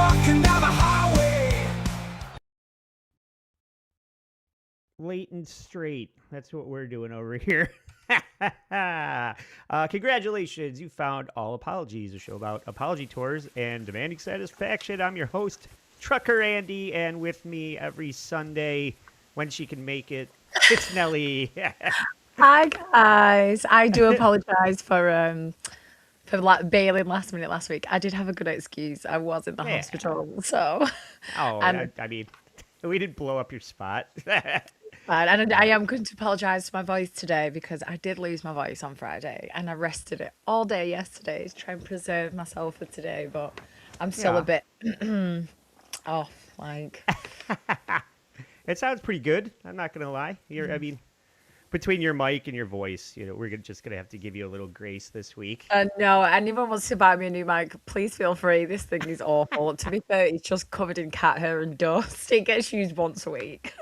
walking down the highway. Late and straight. That's what we're doing over here. Congratulations. You found All Apologies, a show about apology tours and demanding satisfaction. I'm your host, Trucker Andy, and with me every Sunday when she can make it, it's Nelly. Hi guys. I do apologize for bailing last minute last week. I did have a good excuse. I was in the hospital, so. Oh, I mean, we didn't blow up your spot. And I am going to apologize for my voice today because I did lose my voice on Friday and I rested it all day yesterday to try and preserve myself for today, but I'm still a bit off. Like, it sounds pretty good. I'm not gonna lie. I mean, between your mic and your voice, we're just gonna have to give you a little grace this week. No, anyone wants to buy me a new mic, please feel free. This thing is awful. To be fair, it's just covered in cat hair and dust. It gets used once a week.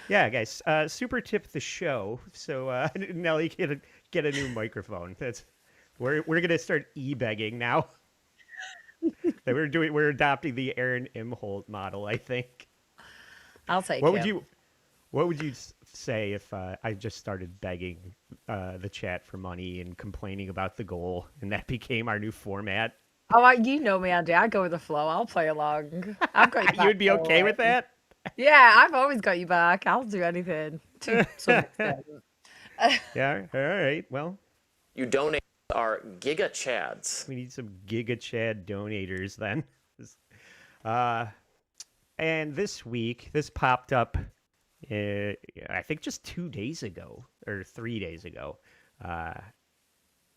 Yeah, guys, super tip the show. So Nelly, get a new microphone. We're gonna start e-begging now. We're adopting the Aaron Imholt model, I think. I'll take What it. What would you say if I just started begging the chat for money and complaining about the goal, and that became our new format? Oh, you know me, Andy. I go with the flow. I'll play along. I've got your back. You would be okay with that? Yeah, I've always got you back. I'll do anything to some extent. Yeah, all right. Well, you donate our Giga Chads. we need some Giga Chad donators then. And this week, this popped up, I think just 2 days ago or 3 days ago.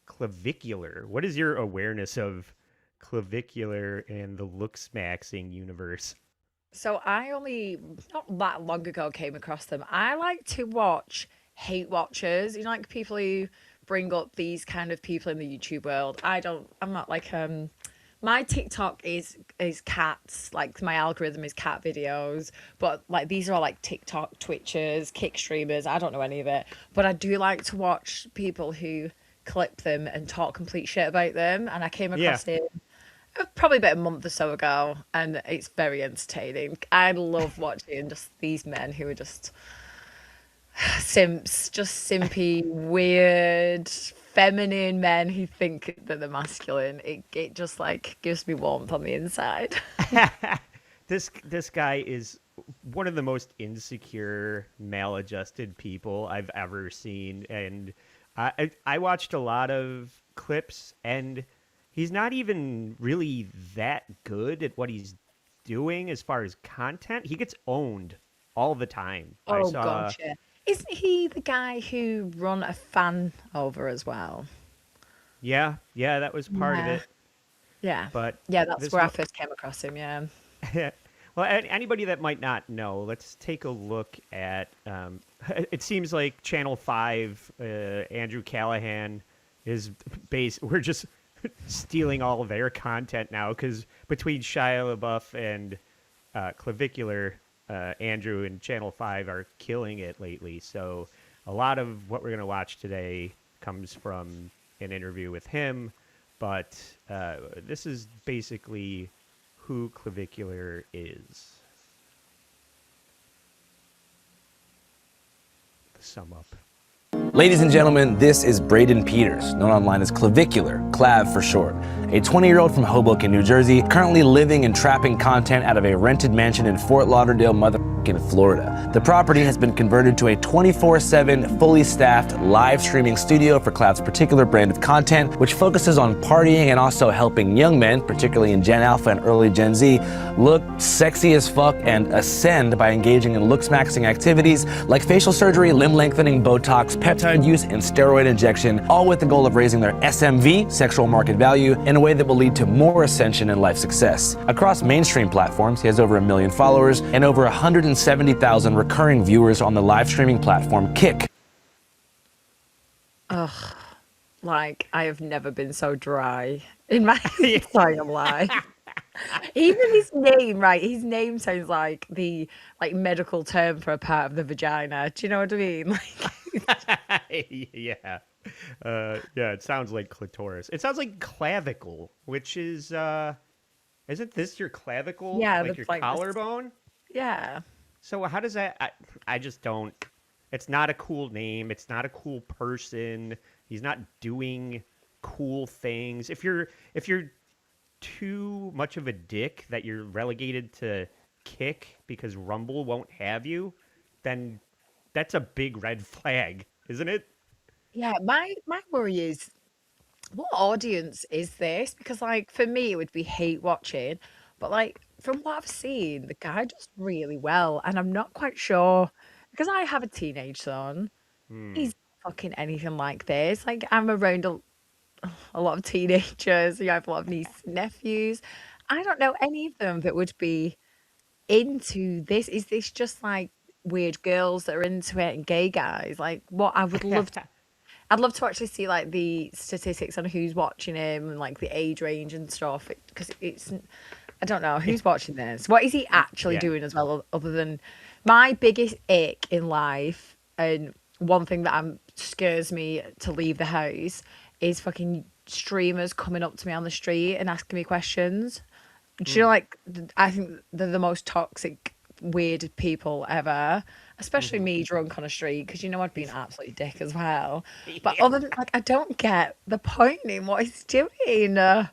Clavicular. What is your awareness of Clavicular and the LooksMaxxing universe? So I only not that long ago came across them. I like to watch hate watchers. Like people who bring up these kind of people in the YouTube world. I'm not like my TikTok is cats. Like my algorithm is cat videos, but like these are all like TikTok Twitchers, kick streamers. I don't know any of it, but I do like to watch people who clip them and talk complete shit about them. And I came across it probably about a month or so ago, and it's very entertaining. I love watching just these men who are just simps, just simpy, weird, feminine men who think that they're masculine. It just like gives me warmth on the inside. This guy is one of the most insecure, maladjusted people I've ever seen, and I watched a lot of clips, and he's not even really that good at what he's doing as far as content. He gets owned all the time. Oh, gotcha. Isn't he the guy who run a fan over as well? Yeah, that was part of it. Yeah. But yeah, that's where I first came across him, yeah. Well, anybody that might not know, let's take a look at, it seems like Channel 5, Andrew Callahan is we're just stealing all of their content now, because between Shia LaBeouf and Clavicular, Andrew and Channel 5 are killing it lately. So a lot of what we're going to watch today comes from an interview with him, but this is basically who Clavicular is. To sum up. Ladies and gentlemen, this is Braden Peters, known online as Clavicular, Clav for short. A 20-year-old from Hoboken, New Jersey, currently living and trapping content out of a rented mansion in Fort Lauderdale, Florida. The property has been converted to a 24/7, fully staffed live streaming studio for Clav's particular brand of content, which focuses on partying and also helping young men, particularly in Gen Alpha and early Gen Z, look sexy as fuck and ascend by engaging in LooksMaxxing activities like facial surgery, limb lengthening, Botox, peptide use, and steroid injection, all with the goal of raising their SMV, sexual market value, in a way that will lead to more ascension and life success. Across mainstream platforms, he has over 1 million followers and over 170,000 recurring viewers on the live streaming platform Kick. Ugh, like I have never been so dry in my entire life. Even his name, right? His name sounds like the medical term for a part of the vagina. Do you know what I mean? Yeah. Yeah, it sounds like clitoris. It sounds like clavicle, which is Isn't this your clavicle? Yeah, Like that's your like this. collarbone? Yeah. So how does that? I just don't. It's not a cool name. It's not a cool person. He's not doing cool things. If you're too much of a dick that you're relegated to kick because Rumble won't have you, then that's a big red flag, isn't it? Yeah, my worry is what audience is this? Because like for me it would be hate watching, but like from what I've seen, the guy does really well, and I'm not quite sure because I have a teenage son. Hmm. He's not fucking anything like this. Like I'm around a lot of teenagers. You have a lot of nieces and nephews. I don't know any of them that would be into this. Is this just like weird girls that are into it and gay guys? Like what I would love to I'd love to actually see like the statistics on who's watching him and like the age range and stuff because it's I don't know who's watching this. What is he actually Yeah. doing as well other than my biggest ick in life and one thing that scares me to leave the house is fucking streamers coming up to me on the street and asking me questions. Do you know, like, I think they're the most toxic, weird people ever, especially me drunk on a street, because you know I'd be an absolute dick as well. But other than, like, I don't get the point in what he's doing. Yeah.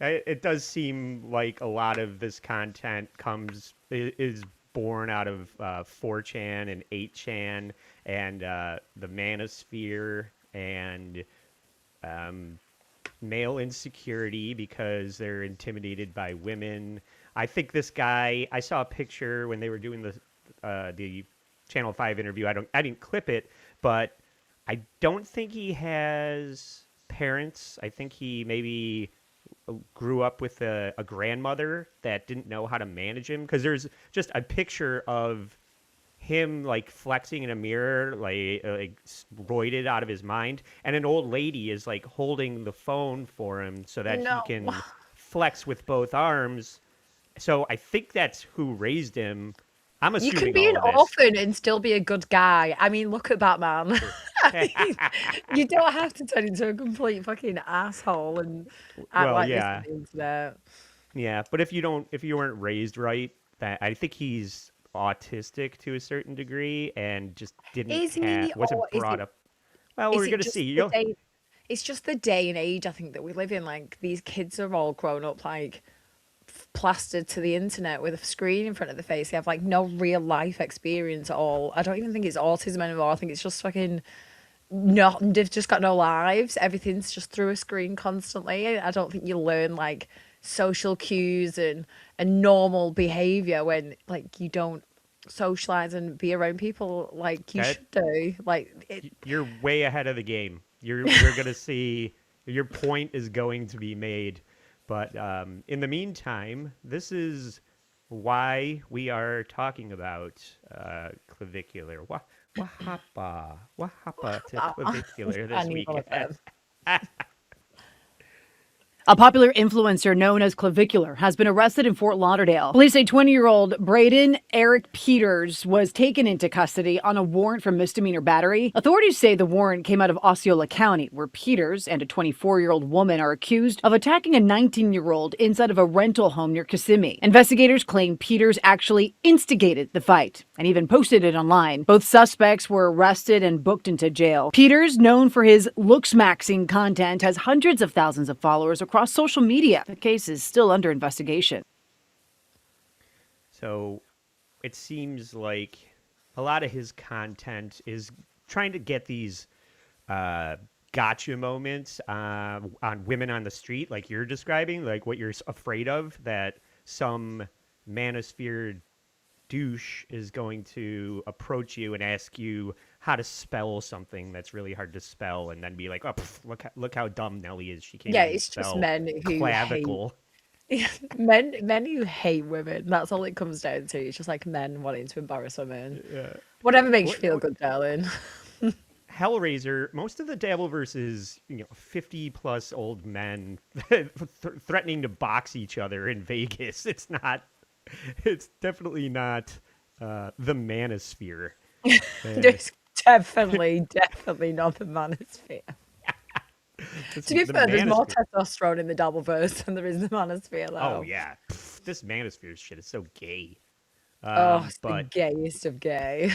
It does seem like a lot of this content is born out of 4chan and 8chan and the manosphere and male insecurity because they're intimidated by women. I think this guy, I saw a picture when they were doing the Channel 5 interview. I didn't clip it, but I don't think he has parents. I think he maybe grew up with a grandmother that didn't know how to manage him because there's just a picture of him like flexing in a mirror, like roided out of his mind, and an old lady is like holding the phone for him so that No. he can flex with both arms. So I think that's who raised him. I'm You assuming can be an all of this. orphan and still be a good guy. I mean, look at Batman. I mean, you don't have to turn into a complete fucking asshole and act Well, like this yeah, on the internet. yeah. But if you weren't raised right, that I think he's autistic to a certain degree and just Is he, wasn't or brought up. Well, is we're it gonna just see. the day? It's just the day and age I think that we live in. Like these kids are all grown up like plastered to the internet with a screen in front of the face. They have like no real life experience at all. I don't even think it's autism anymore. I think it's just fucking not. They've just got no lives. Everything's just through a screen constantly. I don't think you learn like social cues and normal behavior when like you don't socialize and be around people like you That should do. Like it, you're way ahead of the game. You're gonna see your point is going to be made, but in the meantime, this is why we are talking about clavicular. What happened to clavicular I this need one of weekend? them. A popular influencer known as Clavicular has been arrested in Fort Lauderdale. Police say 20-year-old Braden Eric Peters was taken into custody on a warrant for misdemeanor battery. Authorities say the warrant came out of Osceola County, where Peters and a 24-year-old woman are accused of attacking a 19-year-old inside of a rental home near Kissimmee. Investigators claim Peters actually instigated the fight and even posted it online. Both suspects were arrested and booked into jail. Peters, known for his LooksMaxxing content, has hundreds of thousands of followers across social media. The case is still under investigation. So it seems like a lot of his content is trying to get these gotcha moments on women on the street, like you're describing, like what you're afraid of, that some manosphere douche is going to approach you and ask you how to spell something that's really hard to spell, and then be like, "Oh, look how dumb Nelly is. She can't Yeah, even it's just spell men who clavicle." men who hate women. That's all it comes down to. It's just like men wanting to embarrass women. Yeah. Whatever makes you What- feel what- good, darling. Hellraiser, most of the Dabbleverse is 50 plus old men threatening to box each other in Vegas. It's definitely not the manosphere. There's definitely not the manosphere. To be the fair, there's more manosphere. testosterone in the Dabbleverse than there is in the Manosphere, Oh though. yeah, Pff, this manosphere shit is so gay. Oh, it's the But gayest of gay.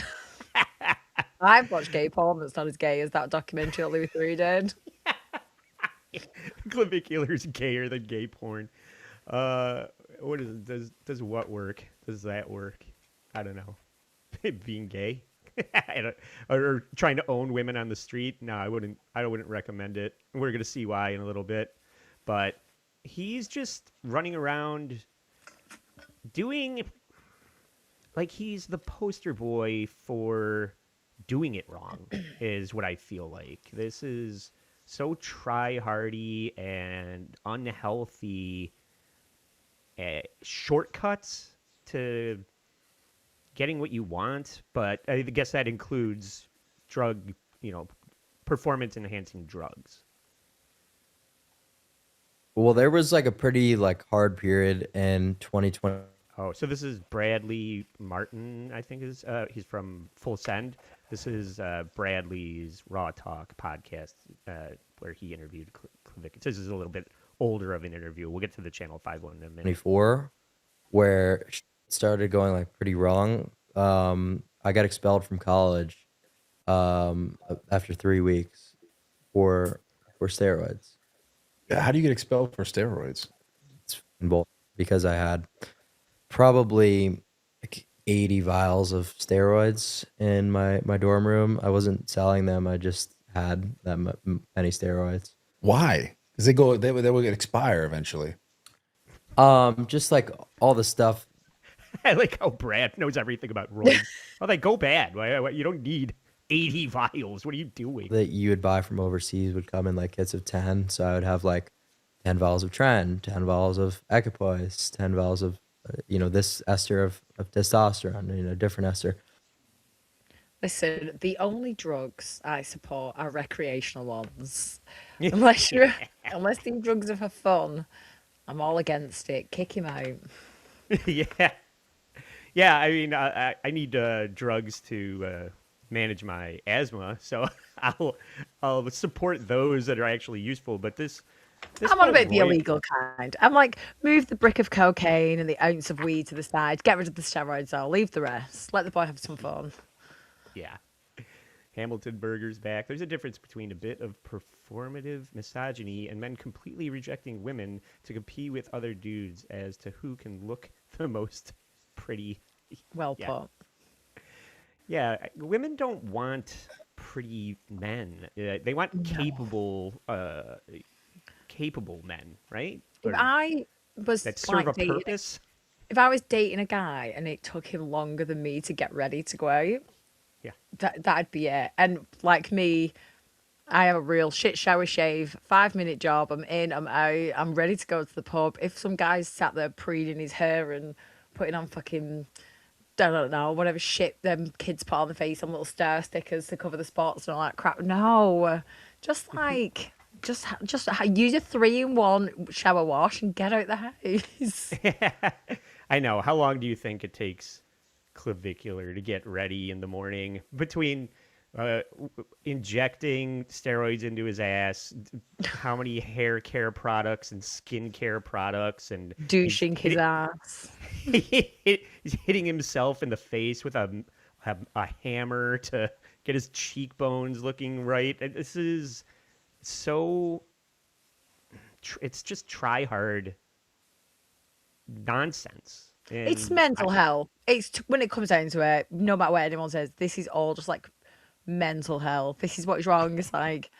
I've watched gay porn that's not as gay as that documentary that Louis Theroux did. clavicular's gayer than gay porn. Uh, what is it? Does what work? Does that work? I don't know. Being gay, or trying to own women on the street. No, I wouldn't. I wouldn't recommend it. We're gonna see why in a little bit. But he's just running around doing like he's the poster boy for doing it wrong. Is what I feel like. This is so try-hardy and unhealthy shortcuts to getting what you want, but I guess that includes performance enhancing drugs. Well, there was like a pretty like hard period in 2020. Oh, so this is Bradley Martin, I think he's from Full Send. This is Bradley's Raw Talk podcast where he interviewed Clavicular. This is a little bit older of an interview. We'll get to the Channel 5 one in a minute. 24, where it started going like pretty wrong. I got expelled from college after 3 weeks for steroids. How do you get expelled for steroids? It's bull because I had probably like 80 vials of steroids in my dorm room. I wasn't selling them. I just had that many steroids. Why? Because they will get expire eventually. Just like all the stuff. I like how Brad knows everything about roids. Oh, they go bad. You don't need 80 vials. What are you doing? That you would buy from overseas would come in like kits of 10. So I would have like 10 vials of Tren, 10 vials of Equipoise, 10 vials of, this ester of testosterone, different ester. Listen, the only drugs I support are recreational ones. Unless these drugs are for fun, I'm all against it. Kick him out. Yeah. I mean, I need drugs to manage my asthma, so I'll support those that are actually useful. But this I'm on about the whole roid- illegal kind. I'm like, move the brick of cocaine and the ounce of weed to the side. Get rid of the steroids, though. Leave the rest. Let the boy have some fun. Yeah. Hamilton Burger's back. There's a difference between a bit of performative misogyny and men completely rejecting women to compete with other dudes as to who can look the most pretty. Well put. Yeah, women don't want pretty men. They want capable men, right? If I was that serve a dating, purpose. if I was dating a guy and it took him longer than me to get ready to go out, Yeah. that'd be it. And like me, I have a real shit shower shave, 5-minute job. I'm in, I'm out, I'm ready to go to the pub. If some guy's sat there preening his hair and putting on fucking, I don't know, whatever shit them kids put on the face, on little star stickers to cover the spots and all that crap. No, just like, just use a 3-in-1 shower wash and get out the house. I know. How long do you think it takes Clavicular to get ready in the morning between injecting steroids into his ass, how many hair care products and skin care products, and Douching his ass. he's hitting himself in the face with a hammer to get his cheekbones looking right. This is so it's just try hard nonsense. And It's mental health. When it comes down to it, no matter what anyone says, this is all just like mental health. This is what's wrong. It's like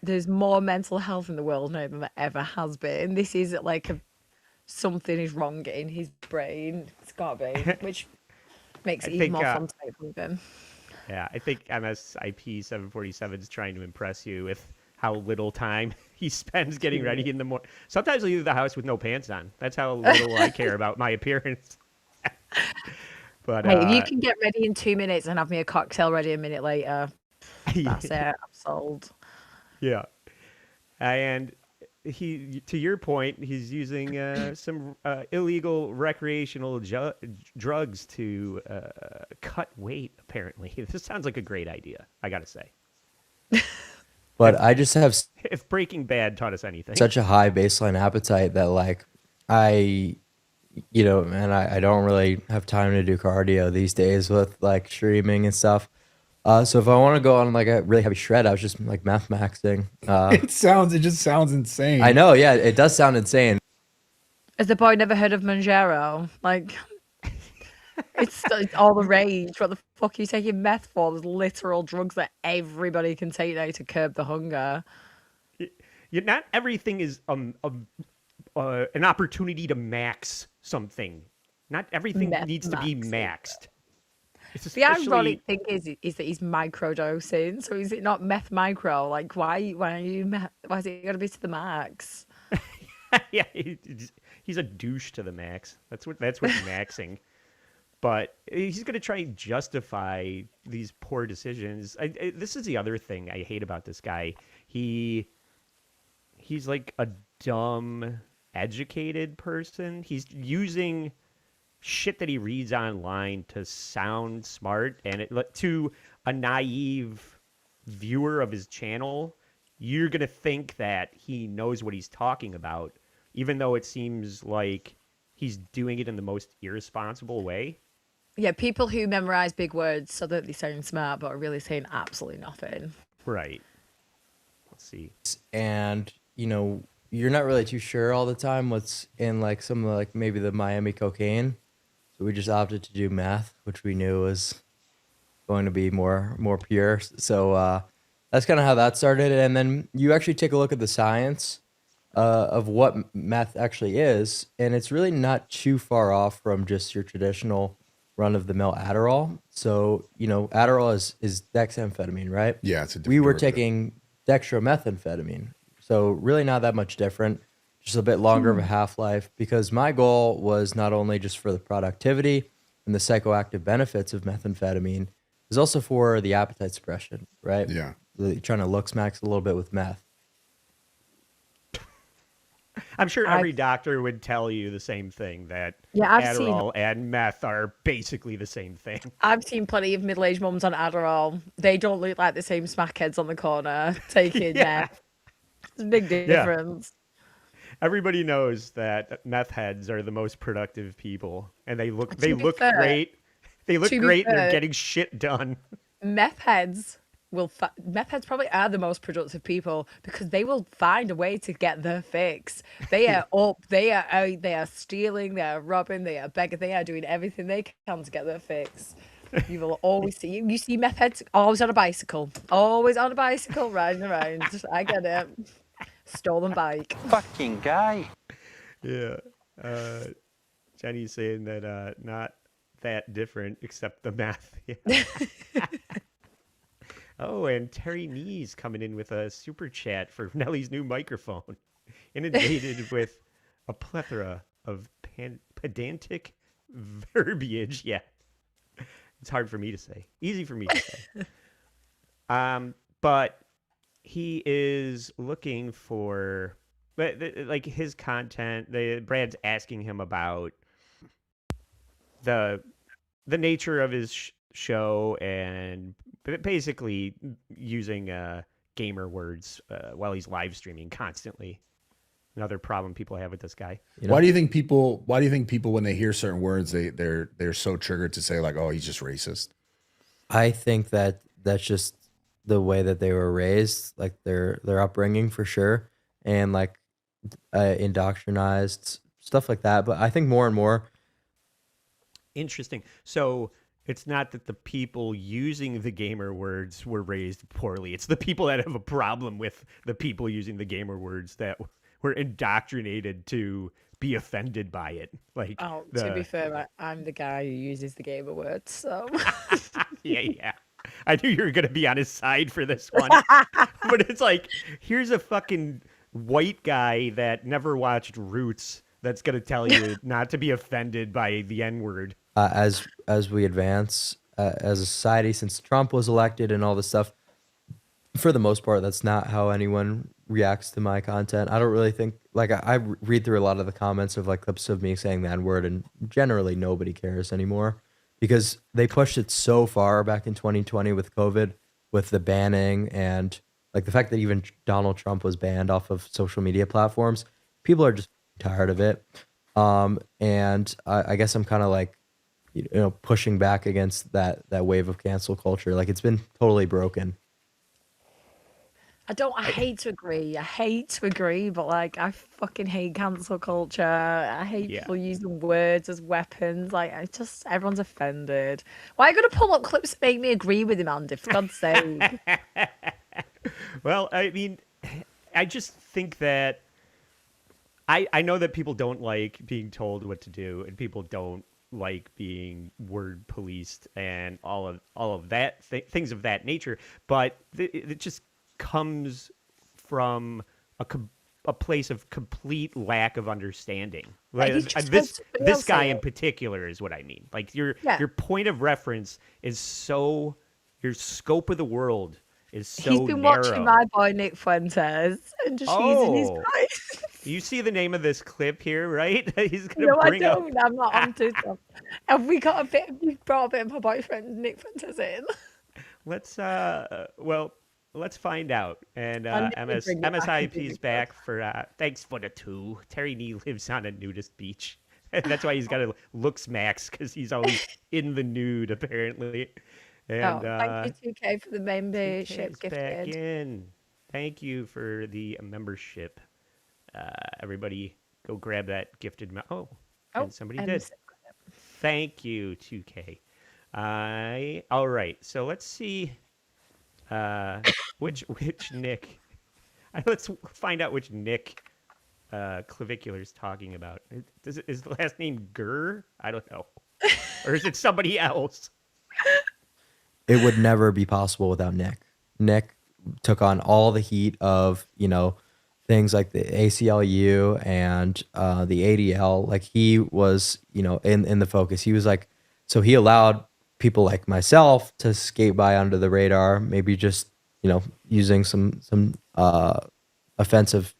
there's more mental health in the world now than there ever has been. This is like something is wrong in his brain. It's gotta be, which makes it even more fun to make with him. Yeah, I think MSIP 747 is trying to impress you with how little time he spends getting ready in the morning. Sometimes I leave the house with no pants on. That's how little I care about my appearance. But hey, if you can get ready in 2 minutes and have me a cocktail ready a minute later, that's it. I'm sold. Yeah, and to your point, he's using some illegal recreational drugs to cut weight. Apparently, this sounds like a great idea. I gotta say. But I just have If Breaking Bad taught us anything. such a high baseline appetite that like I, man, I don't really have time to do cardio these days with like streaming and stuff. So if I want to go on like a really heavy shred, I was just like maxing. It just sounds insane. I know, yeah, it does sound insane. Has the boy never heard of Manjaro? Like, it's all the rage. What the fuck are you taking meth for? There's literal drugs that everybody can take now to curb the hunger. Not everything is an opportunity to max something. Not everything needs to be maxed. It's The ironic thing is that he's microdosing. So is it not meth micro? Like, why is it got to be to the max? yeah, he's a douche to the max. That's what maxing. But he's going to try and justify these poor decisions. This is the other thing I hate about this guy. He's like a dumb, educated person. He's using shit that he reads online to sound smart, and to a naive viewer of his channel, you're going to think that he knows what he's talking about, even though it seems like he's doing it in the most irresponsible way. Yeah, people who memorize big words so that they sound smart but are really saying absolutely nothing. Right. Let's see. And, you're not really too sure all the time what's in like some of like maybe the Miami cocaine. So we just opted to do meth, which we knew was going to be more pure. So that's kind of how that started. And then you actually take a look at the science of what meth actually is, and it's really not too far off from just your traditional run-of-the-mill Adderall. So, Adderall is dexamphetamine, right? Yeah, it's a different We were derivative. taking dextromethamphetamine. So really not that much different, just a bit longer of a half-life, because my goal was not only just for the productivity and the psychoactive benefits of methamphetamine, is also for the appetite suppression, right? Yeah. Really trying to LooksMaxx a little bit with meth. I'm sure every doctor would tell you the same thing, that I've seen Adderall and meth are basically the same thing. I've seen plenty of middle-aged mums on Adderall. They don't look like the same smackheads on the corner taking meth. It's a big difference. Everybody knows that meth heads are the most productive people, and they look fair, great. They look to be great, and they're fair, getting shit done. Meth heads probably are the most productive people because they will find a way to get their fix. They are up, they are stealing, they are robbing, they are begging, they are doing everything they can to get their fix. You will always see meth heads always on a bicycle, riding around. I get it. Stolen bike. Fucking guy. Yeah. Jenny's saying that not that different except the math. Yeah. Oh, and Terry Nees coming in with a super chat for Nelly's new microphone, inundated with a plethora of pedantic verbiage. Yeah, it's hard for me to say. Easy for me to say. But he is looking for like his content. Brad's asking him about the nature of his show, and basically using gamer words while he's live streaming constantly. Another problem people have with this guy. Why do you think people when they hear certain words they're so triggered to say like, oh, he's just racist? I think that that's just the way that they were raised, like their upbringing for sure, and like indoctrinized stuff like that. But I think more and more. Interesting. So it's not that the people using the gamer words were raised poorly. It's the people that have a problem with the people using the gamer words that were indoctrinated to be offended by it. Like, to be fair, I'm the guy who uses the gamer words, so. yeah. I knew you were going to be on his side for this one. But it's like, here's a fucking white guy that never watched Roots that's going to tell you not to be offended by the N-word. As we advance as a society, since Trump was elected and all this stuff, for the most part, that's not how anyone reacts to my content. I don't really think, like, I read through a lot of the comments of like clips of me saying the N-word, and generally nobody cares anymore because they pushed it so far back in 2020 with COVID, with the banning and Like the fact that even Donald Trump was banned off of social media platforms, people are just tired of it. And I guess I'm kind of like, pushing back against that wave of cancel culture. Like it's been totally broken. I hate to agree. I hate to agree, but like I fucking hate cancel culture. I hate Yeah. people using words as weapons. Like everyone's offended. Why are you gonna pull up clips that make me agree with him, Andy? For God's sake. Well, I mean, I just think that I know that people don't like being told what to do, and people don't like being word policed and all of that things of that nature. But it just comes from a place of complete lack of understanding. Like you just heard this somebody else guy say in it. particular is what I mean. Like your Yeah. point of reference is so, your scope of the world is so He's been narrow. watching my boy Nick Fuentes and just using his Oh. voice. You see the name of this clip here, right? He's gonna No, I bring up. don't. I'm not on TikTok. Have we got a bit? We brought a bit of my boyfriend Nick Fuentes in. Let's let's find out. And I need to bring it back and MSIP's do back for thanks for the 2. Terry Nee lives on a nudist beach. That's why he's got a LooksMaxx, because he's always in the nude apparently. And Thank you 2K for the membership 2K is back gifted. in. Thank you for the membership. Everybody go grab that gifted and somebody and did. Thank you, 2K. All right, so let's see which Nick. Let's find out which Nick Clavicular is talking about. Is the last name Gurr? I don't know. Or is it somebody else? It would never be possible without Nick. Nick took on all the heat of, things like the ACLU and the ADL. Like he was, in the focus. He was like, so he allowed people like myself to skate by under the radar, maybe just, using some offensive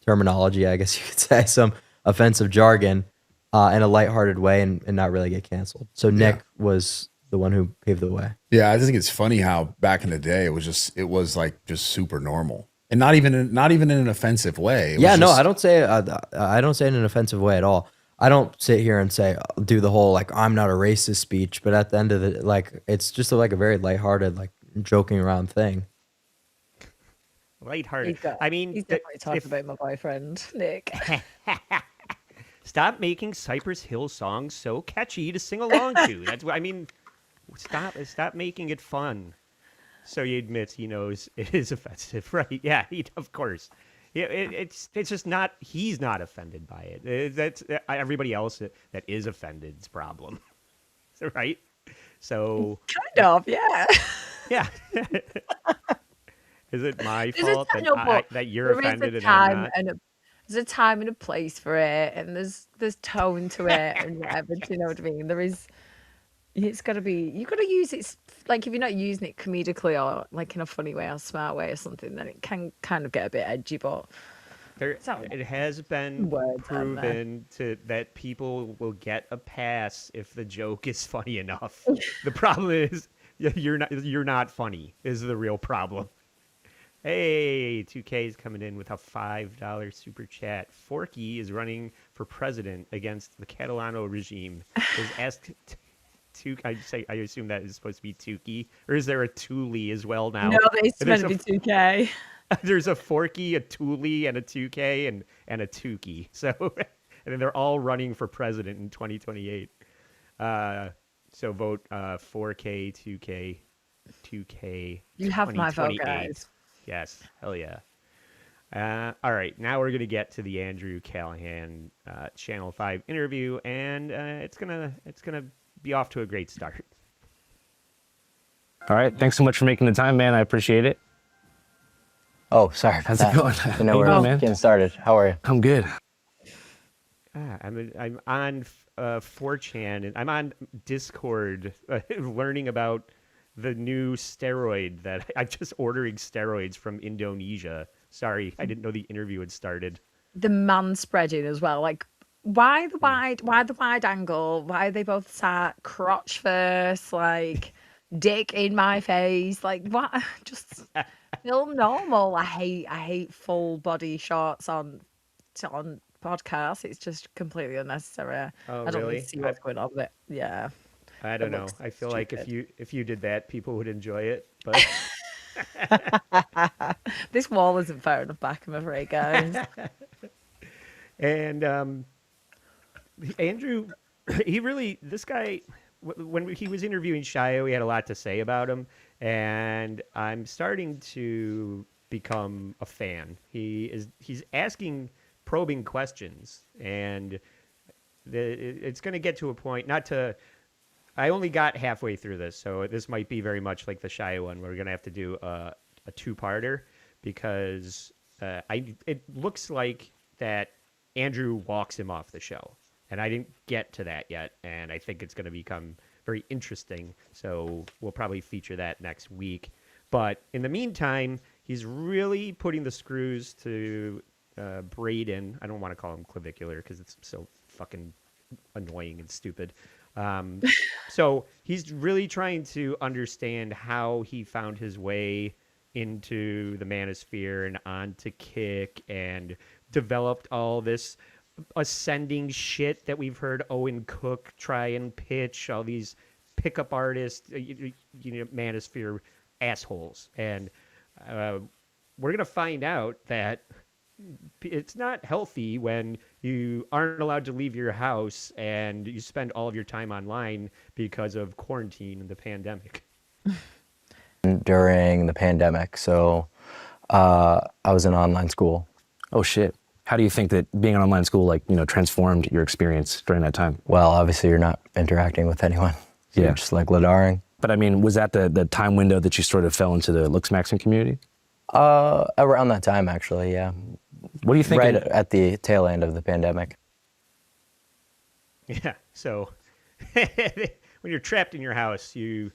terminology, I guess you could say, some offensive jargon in a lighthearted way and not really get canceled. So Nick was the one who paved the way. Yeah, I just think it's funny how back in the day it was just super normal, and not even in an offensive way. It was I don't say it in an offensive way at all. I don't sit here and say do the whole like I'm not a racist speech, but at the end of the like it's just like a very lighthearted like joking around thing. Lighthearted. He's definitely talking about my boyfriend Nick. Stop making Cypress Hill songs so catchy to sing along to. That's what I mean. Stop making it fun. So he admits he knows it is offensive, right? Yeah, of course. Yeah, it's just not. He's not offended by it. That's everybody else that is offended's problem, right? So Kind of, yeah. yeah. Is it my There's a fault time- no, but that you're there is offended a and I'm time not? and there's a time and a place for it, and there's tone to it and whatever. Do you know what I mean? There is. It's got to be. You got to use it. Like if you're not using it comedically or like in a funny way or smart way or something, then it can kind of get a bit edgy. But It has been words, aren't there? proven that people will get a pass if the joke is funny enough. The problem is you're not funny is the real problem. Hey, 2K is coming in with a $5 super chat. Forky is running for president against the Catalano regime. Is asked I assume that is supposed to be Tukey, or is there a Thule as well now? no, it's meant to be 2K. There's a Forky, a Thule, and a 2K, and a Tukey. So, and then they're all running for president in 2028. So vote 4K, 2K. You have my vote, 2028. guys. Yes, hell yeah. All right, now we're gonna get to the Andrew Callahan Channel 5 interview, and it's gonna be off to a great start. All right. Thanks so much for making the time, man. I appreciate it. Oh, sorry. How's it going? You know, How you we're doing, man? getting started. How are you? I'm good. I'm on 4chan, and I'm on Discord learning about the new steroid that I'm just ordering steroids from Indonesia. Sorry, I didn't know the interview had started. The man spreading as well. Like, why the wide angle? Why are they both sat crotch first? Like, dick in my face. Like what? Just feel normal. I hate full body shots on podcasts. It's just completely unnecessary. Oh, I don't really really? see what's going on with it. Yeah, I it don't know. looks I feel like stupid. if you did that, people would enjoy it. But This wall isn't far enough back, I'm afraid, guys. and Andrew, this guy, when he was interviewing Shio, he had a lot to say about him, and I'm starting to become a fan. He's asking probing questions, and it's going to get to a point. Not to, I only got halfway through this, so this might be very much like the Shio one. We're going to have to do a two-parter because it looks like that Andrew walks him off the show. And I didn't get to that yet, and I think it's going to become very interesting. So we'll probably feature that next week. But in the meantime, he's really putting the screws to Braden. I don't want to call him Clavicular because it's so fucking annoying and stupid. So he's really trying to understand how he found his way into the manosphere and onto Kick and developed all this ascending shit that we've heard Owen Cook try and pitch, all these pickup artists, manosphere assholes. And we're going to find out that it's not healthy when you aren't allowed to leave your house and you spend all of your time online because of quarantine and the pandemic. During the pandemic, so I was in online school. Oh shit. How do you think that being in online school, transformed your experience during that time? Well, obviously you're not interacting with anyone. So You're just like Ladaring. But I mean, was that the time window that you sort of fell into the LooksMaxxing community? Around that time, actually, yeah. What do you think? Right at the tail end of the pandemic. Yeah. So when you're trapped in your house, you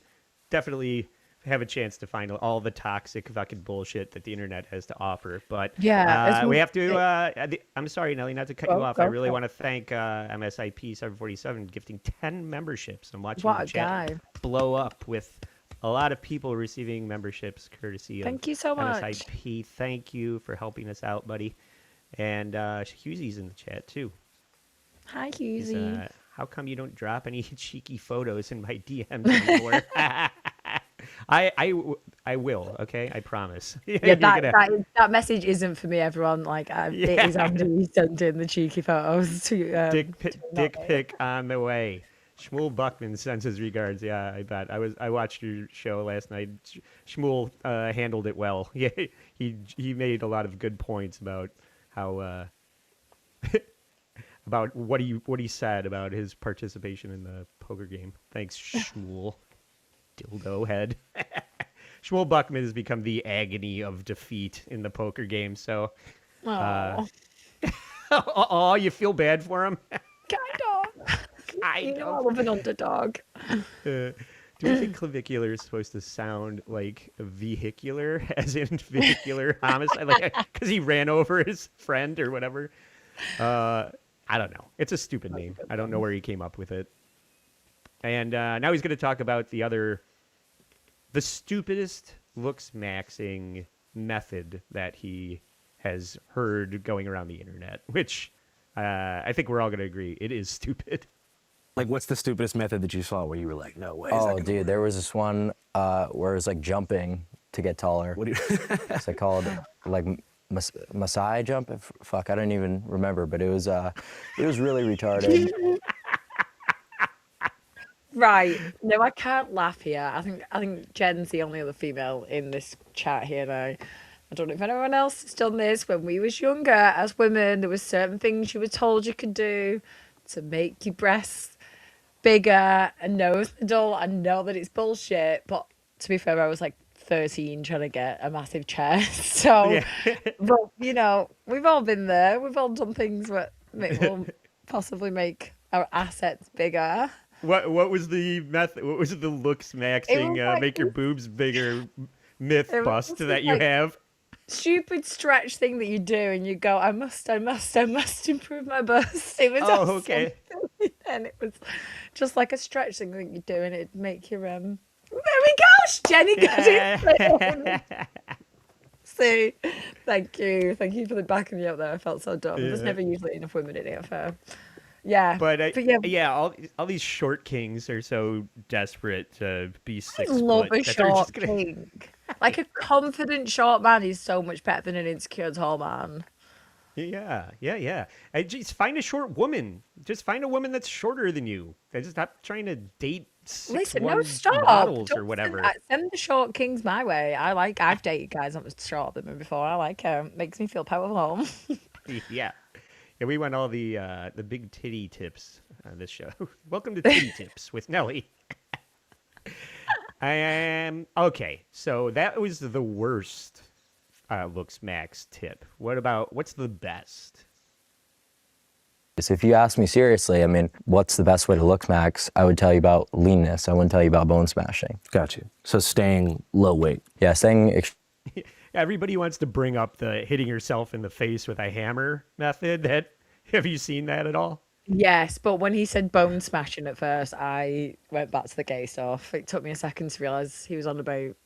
definitely have a chance to find all the toxic fucking bullshit that the internet has to offer. But Yeah, we have to. I'm sorry, Nelly, not to cut you off. I really go. want to thank MSIP 747 gifting 10 memberships. I'm watching What the a chat guy. blow up with a lot of people receiving memberships courtesy of Thank you so much. MSIP. Thank you for helping us out, buddy. And Hughesy's in the chat too. Hi, He's, Husey. how come you don't drop any cheeky photos in my DMs anymore? I will, okay? I promise. Yeah, that message isn't for me, everyone. Like, it is Andy sending the cheeky photos to dick pic on the way. Shmuel Buckman sends his regards. Yeah, I bet. I watched your show last night. Shmuel handled it well. Yeah, he made a lot of good points about how about what he said about his participation in the poker game. Thanks, Shmuel. Dildo head. Shmuel Buckman has become the agony of defeat in the poker game. So, oh, you feel bad for him? I love an underdog. Do you think clavicular is supposed to sound like vehicular, as in vehicular homicide, like because he ran over his friend or whatever? I don't know. It's a stupid name. I don't know where he came up with it. And now he's going to talk about the stupidest LooksMaxxing method that he has heard going around the internet, which I think we're all going to agree it is stupid. Like, what's the stupidest method that you saw where you were like, no way? Oh, dude, there was this one where it was like jumping to get taller. What do you? It's like called like Messiah jump. Fuck, I don't even remember, but it was really retarded. Right. No, I can't laugh here. I think Jen's the only other female in this chat here now. I don't know if anyone else has done this. When we was younger, as women, there was certain things you were told you could do to make your breasts bigger. And no, it's adult. I know that it's bullshit, but to be fair, I was like 13 trying to get a massive chest. So, Yeah. but we've all been there. We've all done things that will possibly make our assets bigger. What was the method? What was the LooksMaxxing like make your boobs bigger myth It was bust just that you like- have? Stupid stretch thing that you do, and you go, I must improve my bust. It was Oh, okay. and it was just like a stretch thing that you do, and it'd make your we go. Jenny got it. See, thank you for the backing me up there. I felt so dumb. There's never usually enough women in it for. Yeah, but yeah, yeah, all these short kings are so desperate to be 6 I love foot a that they're short just gonna. king. Like a confident short man is so much better than an insecure tall man. Yeah. And just find a short woman. Just find a woman that's shorter than you. Just stop trying to date 6'1" Listen, no, stop. models or Don't whatever. Send the short kings my way. I've dated guys that was shorter than me before. I like them. Makes me feel powerful. Yeah, we want all the big titty tips on this show. Welcome to Titty Tips with Nelly. Okay. So that was the worst LooksMaxx tip. What's the best? So if you ask me seriously, I mean, what's the best way to LooksMaxx? I would tell you about leanness. I wouldn't tell you about bone smashing. Got you. So staying low weight. Yeah, staying Everybody wants to bring up the hitting yourself in the face with a hammer method. Have you seen that at all? Yes, but when he said bone smashing at first, I went back to the gay stuff. It took me a second to realize he was on about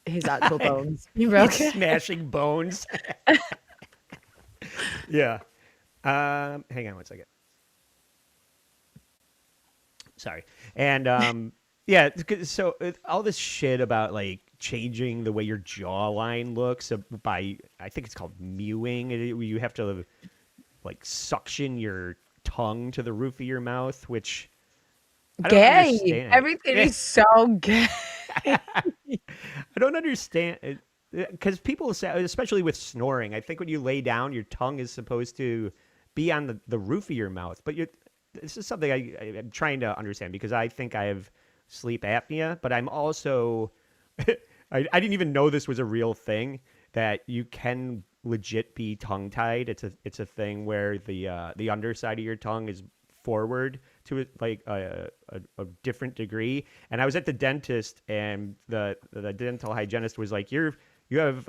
his actual bones. You broke it. Smashing bones. Yeah. Hang on one second. Sorry. And yeah, so all this shit about like changing the way your jawline looks by, I think it's called mewing. You have to like suction your tongue to the roof of your mouth, which I don't Gay. understand. Everything is so gay. I don't understand because people say, especially with snoring, I think when you lay down, your tongue is supposed to be on the roof of your mouth. But this is something I'm trying to understand because I think I have sleep apnea, but I'm also I didn't even know this was a real thing, that you can legit be tongue tied. It's a thing where the underside of your tongue is forward to like a different degree. And I was at the dentist, and the dental hygienist was like, you have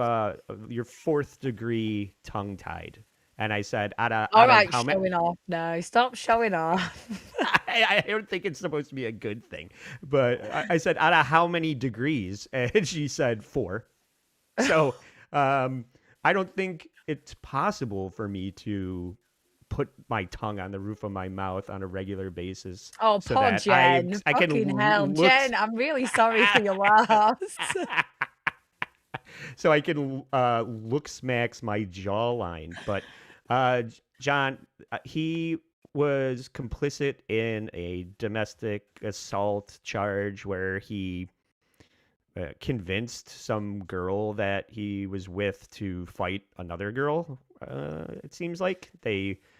your 4th degree tongue tied. And I said, all right, showing off now. Stop showing off. I don't think it's supposed to be a good thing. But I said, out of how many degrees? And she said 4. So I don't think it's possible for me to put my tongue on the roof of my mouth on a regular basis. Oh, so poor that Jen. I can Fucking hell. Jen, I'm really sorry for your loss. So I can LooksMaxx my jawline. But John, he was complicit in a domestic assault charge where he convinced some girl that he was with to fight another girl. It seems like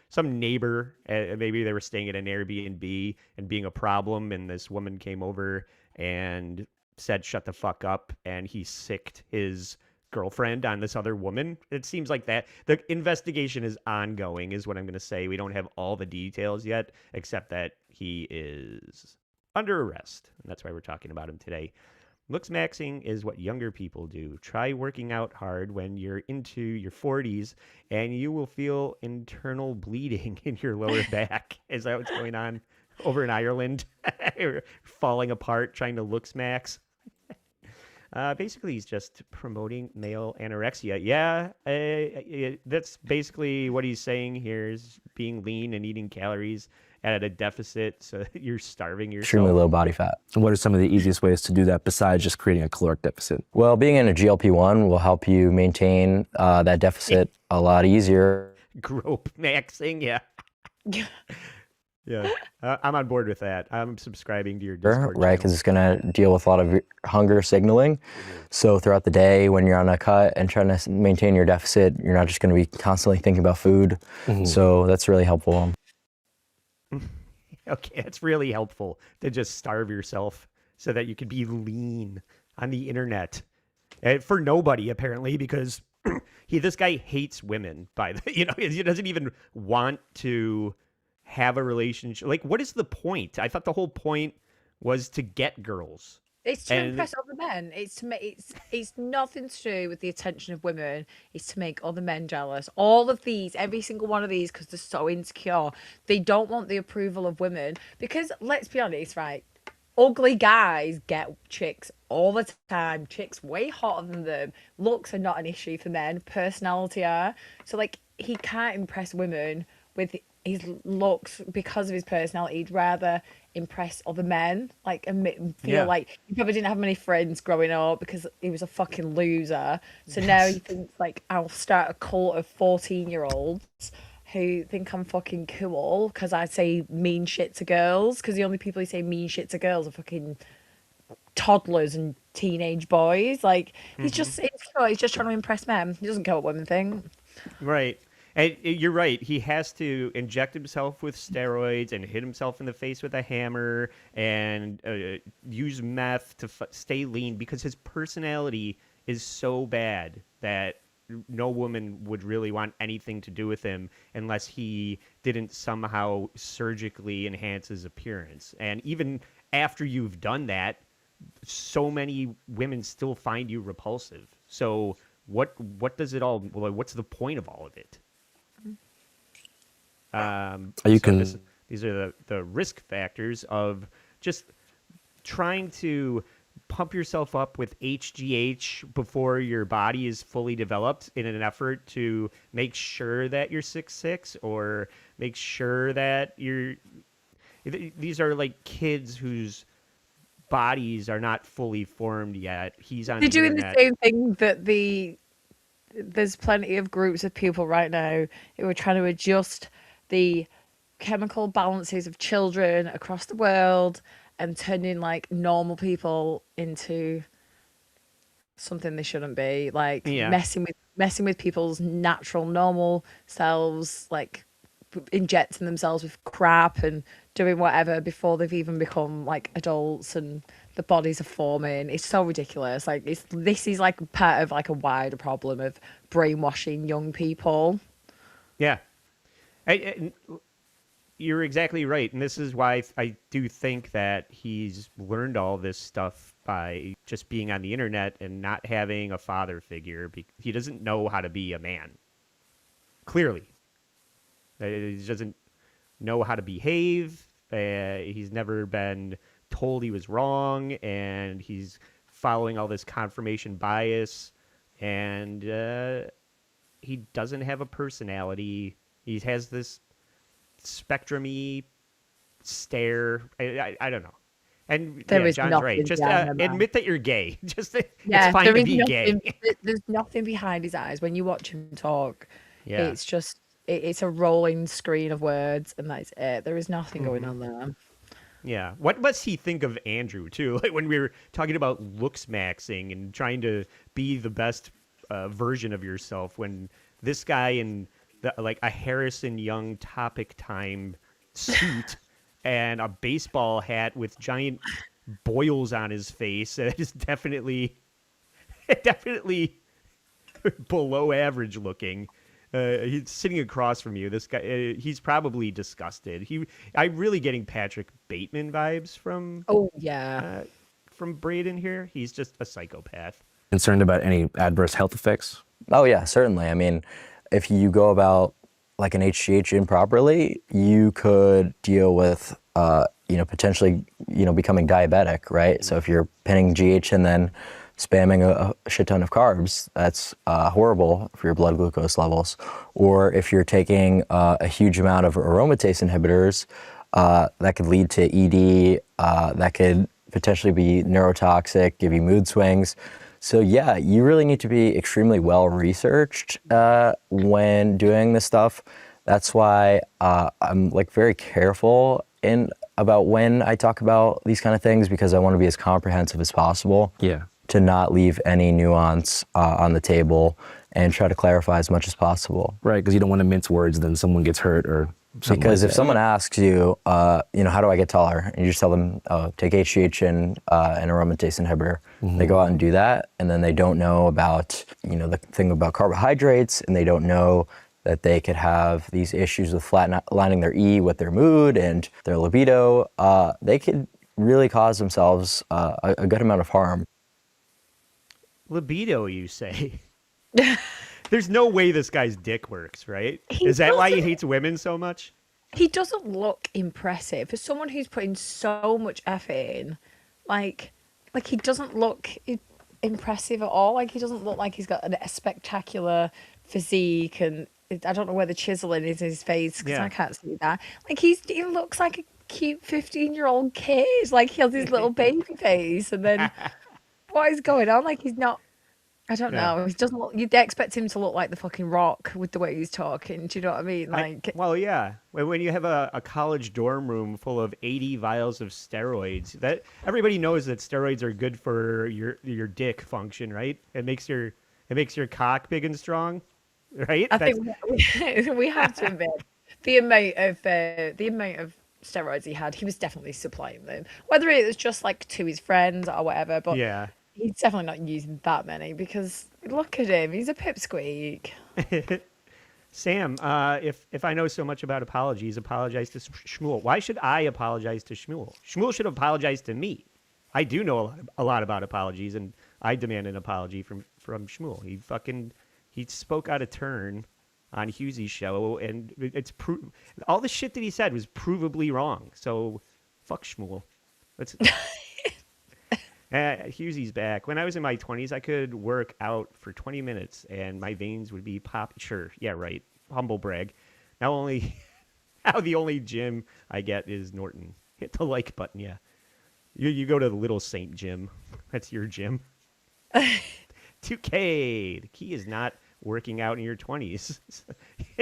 some neighbor, maybe they were staying at an Airbnb and being a problem, and this woman came over and said, "Shut the fuck up," and he sicked his girlfriend on this other woman. It seems like that. The investigation is ongoing, is what I'm going to say. We don't have all the details yet, except that he is under arrest, and that's why we're talking about him today. LooksMaxxing is what younger people do. Try working out hard when you're into your 40s, and you will feel internal bleeding in your lower back. Is that what's going on over in Ireland? Falling apart trying to LooksMaxx. Basically, he's just promoting male anorexia. Yeah, that's basically what he's saying here, is being lean and eating calories at a deficit, so you're starving yourself. Extremely low body fat. And what are some of the easiest ways to do that besides just creating a caloric deficit? Well, being in a GLP-1 will help you maintain that deficit a lot easier. Grope maxing, yeah. Yeah, I'm on board with that. I'm subscribing to your Discord Right, because it's going to deal with a lot of hunger signaling. So throughout the day, when you're on a cut and trying to maintain your deficit, you're not just going to be constantly thinking about food. So that's really helpful. Okay, it's really helpful to just starve yourself so that you can be lean on the internet. For nobody, apparently, because this guy hates women. He doesn't even want to have a relationship. Like, what is the point? I thought the whole point was to get girls. It's to impress other men. It's nothing to do with the attention of women. It's to make other men jealous. All of these, every single one of these, because they're so insecure, they don't want the approval of women. Because let's be honest, right? ugly guys get chicks all the time. Chicks way hotter than them. Looks are not an issue for men. Personality are. So like he can't impress women with his looks because of his personality. He'd rather impress other men, like and feel like he probably didn't have many friends growing up because he was a fucking loser. So now he thinks like I'll start a cult of 14-year-olds who think I'm fucking cool because I say mean shit to girls, because the only people who say mean shit to girls are fucking toddlers and teenage boys. Like he's just he's just trying to impress men. He doesn't care what women think. Right. And you're right. He has to inject himself with steroids and hit himself in the face with a hammer and use meth to stay lean because his personality is so bad that no woman would really want anything to do with him unless he didn't somehow surgically enhance his appearance. And even after you've done that, so many women still find you repulsive. So what does it all? What's the point of all of it? These are the risk factors of just trying to pump yourself up with HGH before your body is fully developed in an effort to make sure that you're 6'6", or make sure that these are like kids whose bodies are not fully formed yet. He's on. They're doing the same thing that there's plenty of groups of people right now who are trying to adjust the chemical balances of children across the world and turning like normal people into something they shouldn't be, like messing with people's natural normal selves, like injecting themselves with crap and doing whatever before they've even become like adults and the bodies are forming. It's so ridiculous. Like this is like part of like a wider problem of brainwashing young people. Yeah. You're exactly right. And this is why I do think that he's learned all this stuff by just being on the internet and not having a father figure. He doesn't know how to be a man. Clearly. He doesn't know how to behave. He's never been told he was wrong. And he's following all this confirmation bias. And he doesn't have a personality. He has this spectrum-y stare. I don't know. And John's right. Just admit that you're gay. Just it's fine to be gay. There's nothing behind his eyes when you watch him talk. Yeah. It's just it's a rolling screen of words, and that's it. There is nothing going on there. Yeah. What must he think of Andrew too? Like when we were talking about LooksMaxxing and trying to be the best version of yourself, when this guy in like a Harrison Young Topic Time suit and a baseball hat with giant boils on his face. It is definitely below average looking. He's sitting across from you. This guy, he's probably disgusted. I'm really getting Patrick Bateman vibes from. Oh yeah. From Braden here. He's just a psychopath. Concerned about any adverse health effects? Oh yeah, certainly. I mean, if you go about like an HGH improperly, you could deal with, potentially, becoming diabetic, right? So if you're pinning GH and then spamming a shit ton of carbs, that's horrible for your blood glucose levels. Or if you're taking a huge amount of aromatase inhibitors, that could lead to ED, that could potentially be neurotoxic, give you mood swings. So yeah, you really need to be extremely well researched when doing this stuff. That's why I'm like very careful about when I talk about these kind of things, because I want to be as comprehensive as possible. Yeah. To not leave any nuance on the table and try to clarify as much as possible. Right, because you don't want to mince words, then someone gets hurt or something. Because like if someone asks you, how do I get taller? And you just tell them, take HGH and an aromatase inhibitor. Mm-hmm. They go out and do that, and then they don't know about, the thing about carbohydrates, and they don't know that they could have these issues with flatlining their E with their mood and their libido. They could really cause themselves a good amount of harm. Libido, you say? There's no way this guy's dick works, right? Is that why he hates women so much? he doesn't look impressive for someone who's putting so much effort in. Like he doesn't look impressive at all. Like he doesn't look like he's got a spectacular physique, and I don't know where the chiseling is in his face because Yeah. I can't see that. Like he looks like a cute 15-year-old kid. Like he has his little baby face, and then what is going on? Like he's not. I don't Yeah. know. He doesn't look. You'd expect him to look like the fucking Rock with the way he's talking. Do you know what I mean? Like, Well, yeah. When you have a college dorm room full of 80 vials of steroids, that everybody knows that steroids are good for your dick function, right? It makes your cock big and strong, right? I think we have to admit the amount of steroids he had. He was definitely supplying them, whether it was just like to his friends or whatever. But Yeah. he's definitely not using that many because look at him. He's a pipsqueak. Sam, if I know so much about apologies, apologize to Shmuel. Why should I apologize to Shmuel? Shmuel should apologize to me. I do know a lot about apologies, and I demand an apology from Shmuel. He spoke out of turn on Hughesy's show, and it's all the shit that he said was provably wrong. So, fuck Shmuel. Let's. Hughesy's back. When I was in my 20s, I could work out for 20 minutes and my veins would be pop. Sure, yeah, right. Humble brag. Now the only gym I get is Norton. Hit the like button, yeah. You go to the Little Saint gym. That's your gym. 2K. The key is not working out in your 20s.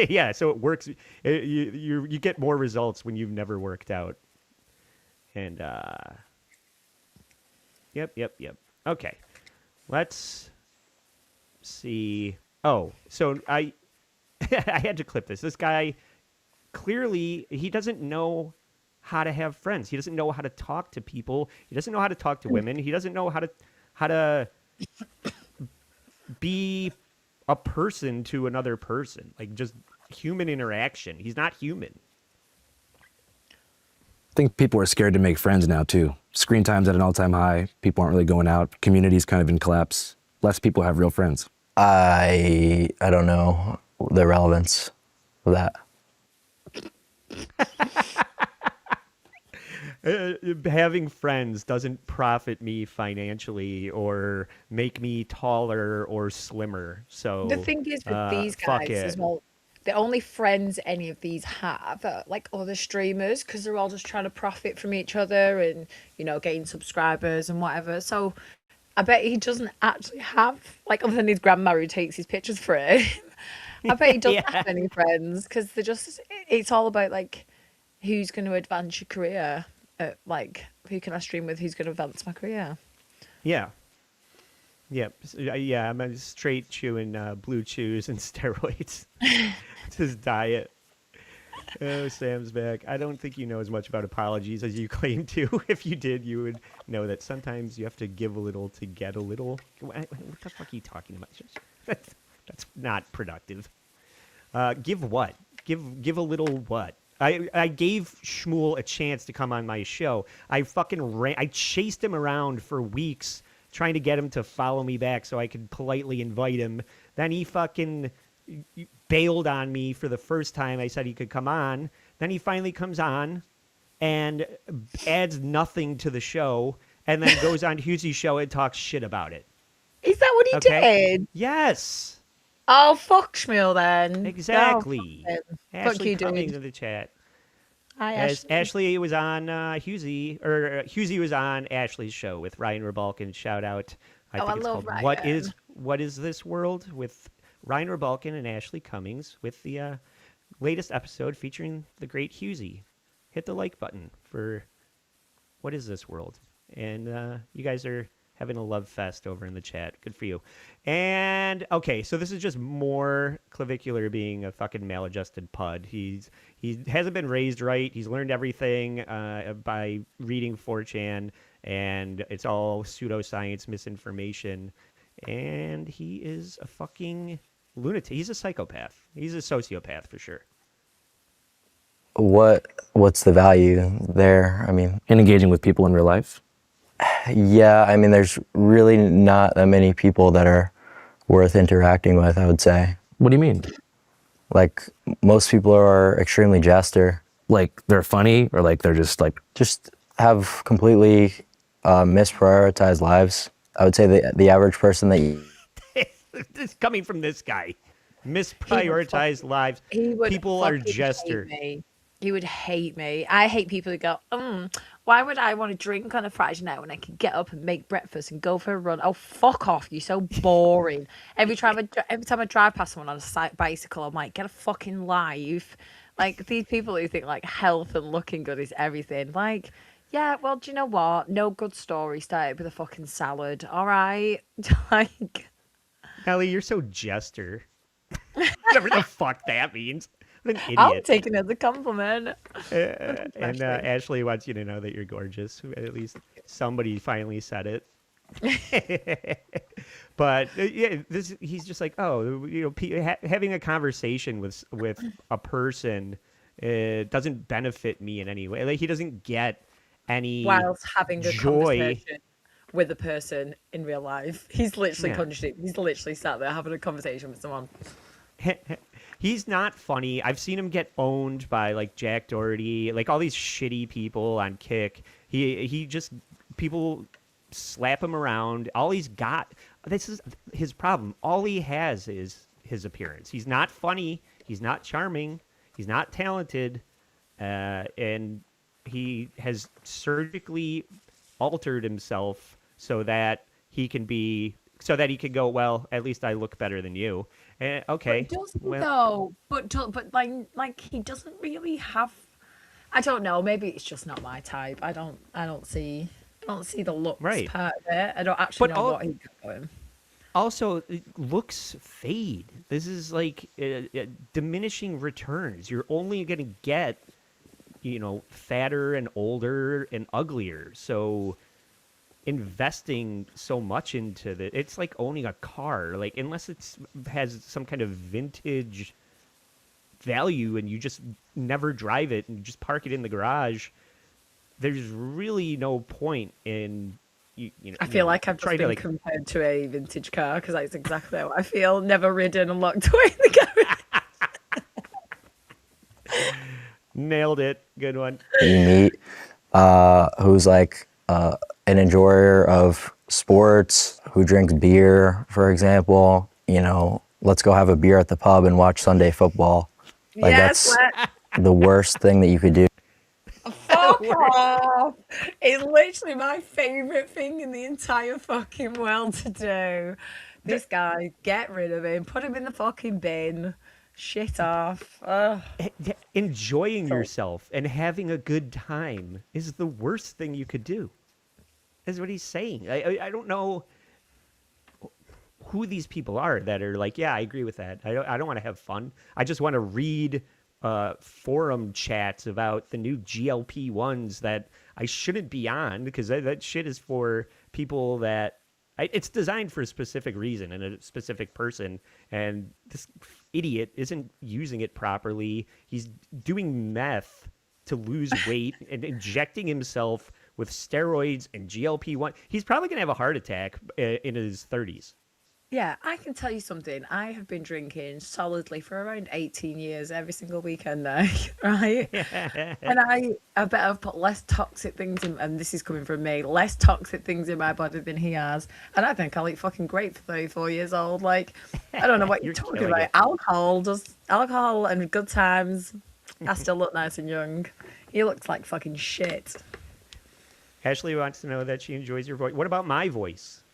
Yeah, so it works. You get more results when you've never worked out. And Yep. Okay. Let's see. Oh, so I had to clip this. This guy, clearly, he doesn't know how to have friends. He doesn't know how to talk to people. He doesn't know how to talk to women. He doesn't know how to be a person to another person. Like, just human interaction. He's not human. I think people are scared to make friends now too. Screen time's at an all-time high. People aren't really going out. Community's kind of in collapse. Less people have real friends. I don't know the relevance of that. Having friends doesn't profit me financially or make me taller or slimmer. So The thing is with these fuck guys as it. well, the only friends any of these have are like other streamers because they're all just trying to profit from each other and, gain subscribers and whatever. So I bet he doesn't actually have, like, other than his grandma who takes his pictures for him, I bet he doesn't have any friends because it's all about, like, who's going to advance your career. Like, who can I stream with? Who's going to advance my career? Yeah. Yep. Yeah, I'm straight chewing blue chews and steroids. It's his diet. Oh, Sam's back. I don't think you know as much about apologies as you claim to. If you did, you would know that sometimes you have to give a little to get a little. What the fuck are you talking about? That's not productive. Give what? Give a little what? I gave Shmuel a chance to come on my show. I chased him around for weeks trying to get him to follow me back so I could politely invite him. Then he fucking bailed on me for the first time I said he could come on. Then he finally comes on and adds nothing to the show and then goes on Hughesy's show and talks shit about it. Is that what he did? Yes. Oh, fuck Shmuel then. Exactly. Oh, fuck Ashley you, Cummings dude. in the chat. Hi, As Ashley. Ashley was on Hughes, or Hughes was on Ashley's show with Ryan Rebalkin. Shout out. I think I it's love called Ryan. What is This World with Ryan Rebalkin and Ashley Cummings with the latest episode featuring the great Hughesy. Hit the like button for What Is This World? And you guys are having a love fest over in the chat. Good for you. And okay, so this is just more Clavicular being a fucking maladjusted pud. He hasn't been raised right. He's learned everything by reading 4chan, and it's all pseudoscience misinformation. And he is a fucking lunatic. He's a psychopath. He's a sociopath for sure. What's the value there? I mean, And engaging with people in real life. yeah, I mean, there's really not that many people that are worth interacting with, I would say. What do you mean? Like, most people are extremely jester, Like they're funny or like they're just like Just have completely misprioritized lives. I would say the average person that you This coming from this guy. Misprioritized lives. He would People are fucking jester. hate me. He would hate me. I hate people who go, why would I want to drink on a Friday night when I can get up and make breakfast and go for a run? Oh, fuck off. You're so boring. Every time I drive past someone on a bicycle, I'm like, get a fucking life. Like, these people who think, like, health and looking good is everything. Like, yeah, well, do you know what? No good story started with a fucking salad, all right? Like... Nelly, you're so jester. Whatever the fuck that means. What an idiot. I'll take it as a compliment. And Ashley wants you to know that you're gorgeous. At least somebody finally said it. But yeah, he's just like, oh, you know, having a conversation with a person doesn't benefit me in any way. Like he doesn't get any Whilst having a joy. conversation with a person in real life. He's literally he's literally sat there having a conversation with someone. He's not funny. I've seen him get owned by like Jack Doherty, like all these shitty people on Kick. He just people slap him around. All he's got, this is his problem. All he has is his appearance. He's not funny. He's not charming. He's not talented, and he has surgically altered himself so that he can go, well, at least I look better than you. Okay. But doesn't well, though. But like he doesn't really have. I don't know. Maybe it's just not my type. I don't see the looks part of it. I don't actually know what he's going. Also, looks fade. This is like diminishing returns. You're only going to get, you know, fatter and older and uglier. So investing so much into it's like owning a car. Like unless has some kind of vintage value and you just never drive it and you just park it in the garage, there's really no point in you know. I feel like I've just been compared to a vintage car because that's exactly how I feel. Never ridden and locked away in the garage. Nailed it. Good one. you meet who's like an enjoyer of sports, who drinks beer, for example, you know, let's go have a beer at the pub and watch Sunday football. Like that's the worst thing that you could do. Fuck off. It's literally my favorite thing in the entire fucking world to do. This guy, get rid of him, put him in the fucking bin. Shit off. Ugh. Enjoying yourself and having a good time is the worst thing you could do. Is what he's saying. I don't know who these people are that are like, yeah, I agree with that. I don't want to have fun. I just want to read forum chats about the new GLP-1s that I shouldn't be on because that shit is for people that it's designed for a specific reason and a specific person. And this idiot isn't using it properly. He's doing meth to lose weight and injecting himself with steroids and GLP-1. He's probably going to have a heart attack in his 30s. Yeah, I can tell you something. I have been drinking solidly for around 18 years every single weekend now, right? And I bet I've put less toxic things in, and this is coming from me, less toxic things in my body than he has. And I think I'll eat fucking great for 34 years old. Like, I don't know what you're talking about. It. Alcohol and good times. I still look nice and young. He looks like fucking shit. Ashley wants to know that she enjoys your voice. What about my voice?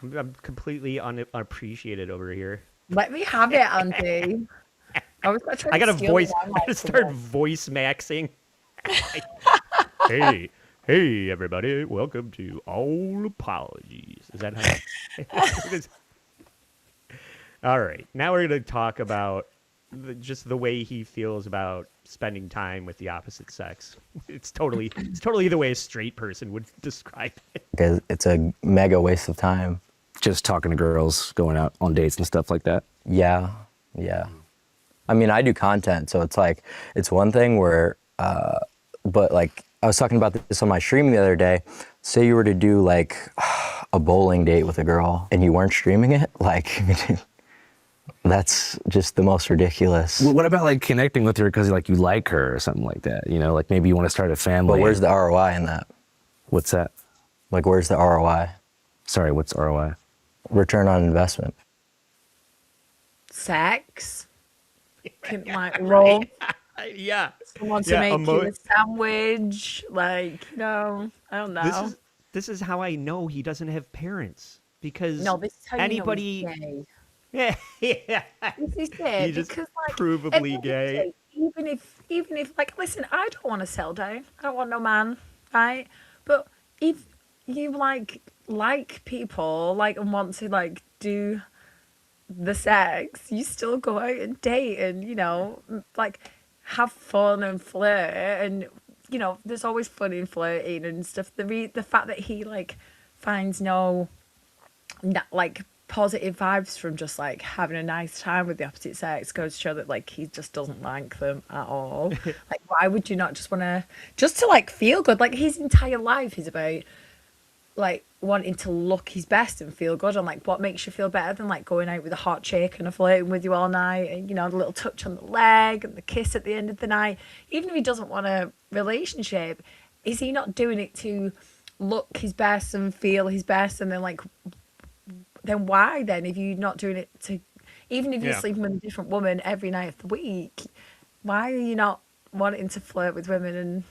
I'm completely unappreciated over here. Let me have it, Andy. I got a voice. I gotta start voice maxing. hey, everybody! Welcome to All Apologies. Is that how? All right, now we're gonna talk about just the way he feels about spending time with the opposite sex. It's totally the way a straight person would describe it. Because it's a mega waste of time. Just talking to girls, going out on dates and stuff like that. Yeah. I mean, I do content, so it's like, it's one thing where, but like, I was talking about this on my stream the other day. Say you were to do like a bowling date with a girl and you weren't streaming it, like, That's just the most ridiculous. Well, what about like connecting with her because like you like her or something like that? You know, like maybe you want to start a family. But where's the ROI in that? What's that? Like, where's the ROI? Sorry, what's ROI? Return on investment. Sex. Can like roll Yeah. someone to Yeah, make you a sandwich. Like, I don't know. This is how I know he doesn't have parents because No, this is how anybody. you know he's gay. Yeah, yeah. This is it, He's just because like provably at the end of the gay. day, even if like, listen, I don't want to settle down. I don't want no man, right? But if you like people like and want to like do the sex, you still go out and date and like have fun and flirt and there's always fun in flirting and stuff. The fact that he like finds no like positive vibes from just like having a nice time with the opposite sex goes to show that like he just doesn't like them at all. Like, why would you not just want to like feel good? Like, his entire life is about like wanting to look his best and feel good, and like what makes you feel better than like going out with a hot chick and a flirting with you all night, and the little touch on the leg and the kiss at the end of the night. Even if he doesn't want a relationship, is he not doing it to look his best and feel his best? And then why then, if you're not doing it to, even if you're sleeping with a different woman every night of the week, why are you not wanting to flirt with women and